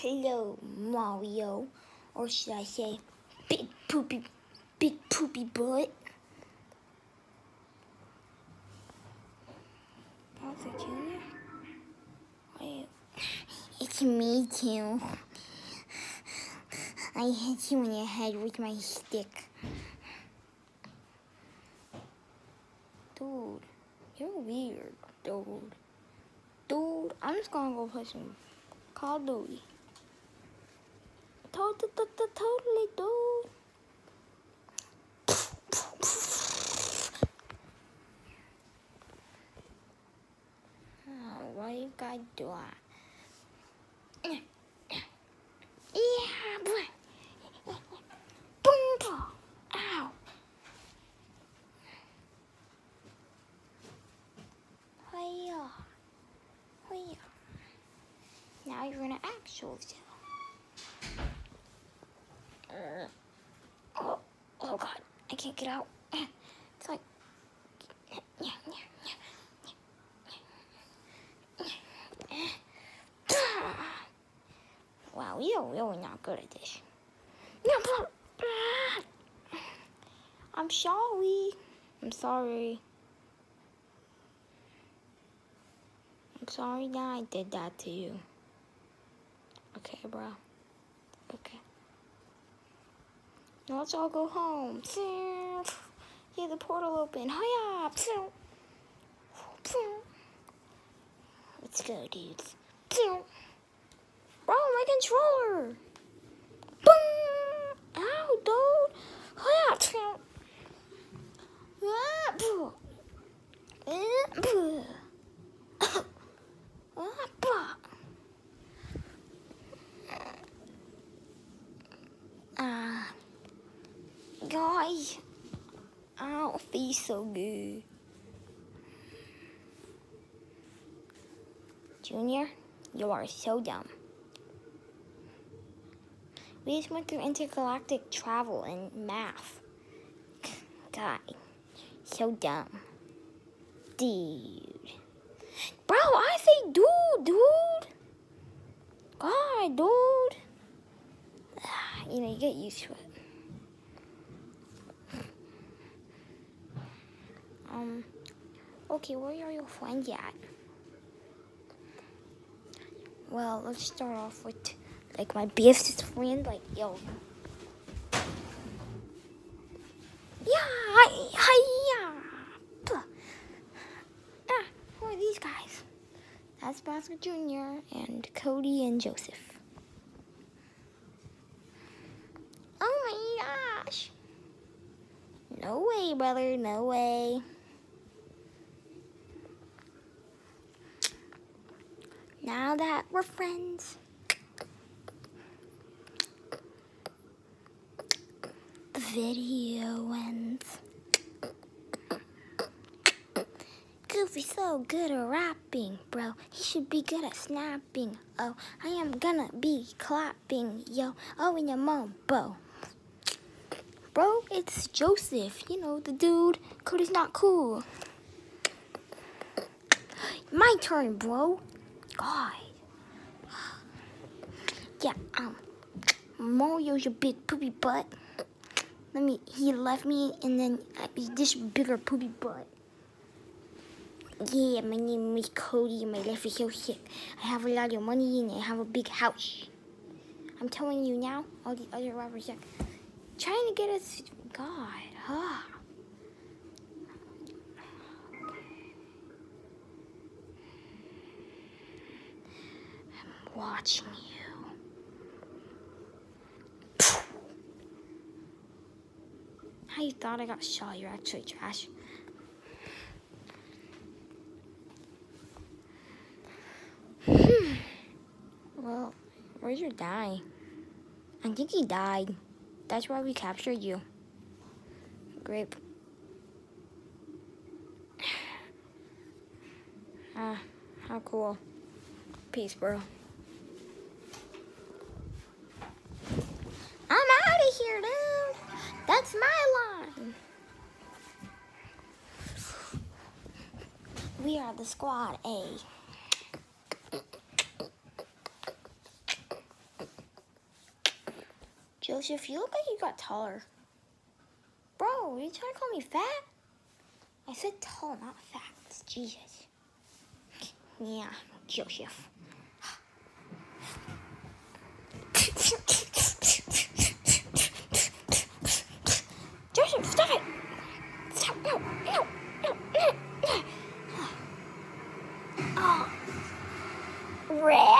Hello, Mario. Or should I say, big poopy butt. Bowser Jr.? Wait, it's me too. I hit you in your head with my stick. Dude, you're weird, dude. Dude, I'm just gonna go play some Call of Duty. Totally, dude. Oh, why you gotta do that? Yeah, boy. Boom, boom. Ow. Hiya. Hiya. Now you're in an actual cell. Oh God, I can't get out. It's like, wow, you're really not good at this. I'm sorry. I'm sorry. I'm sorry that I did that to you. Okay, bro. Okay. Now let's all go home. Yeah, the portal open. Hiya! Let's go, dudes. Bro, my controller! Boom! Ow, dude! Hiya! Guys, I don't feel so good. Junior, you are so dumb. We just went through intergalactic travel and math. God, so dumb. Dude. Bro, I say dude. God, dude. You know, you get used to it. Okay, where are your friends at? Well, let's start off with, like, my bestest friend, like, yo. Yeah, hiya. Who are these guys? That's Bowser Jr. and Cody and Joseph. Oh my gosh. No way, brother, no way. Now that we're friends, the video ends. Goofy's so good at rapping, bro. He should be good at snapping. Oh, I am gonna be clapping, yo. Oh, and your mom, bro. Bro, it's Joseph. You know, the dude. Cody's not cool. My turn, bro. God. Yeah, Mario's a big poopy butt. He left me, and then this bigger poopy butt. Yeah, my name is Cody, and my life is so sick. I have a lot of money, and I have a big house. I'm telling you now, all the other rappers are trying to get us, God, I'm watching you. How you thought I got shot? You're actually trash. Well, where's your dad? I think he died. That's why we captured you. Great. How cool. Peace, bro. I'm out of here, dude. That's my line. We are the Squad A. Joseph, you look like you got taller. Bro, are you trying to call me fat? I said tall, not fat. Jesus. Yeah, Joseph. Joseph, stop it! Stop! No, no, no, no, no. Oh. Red.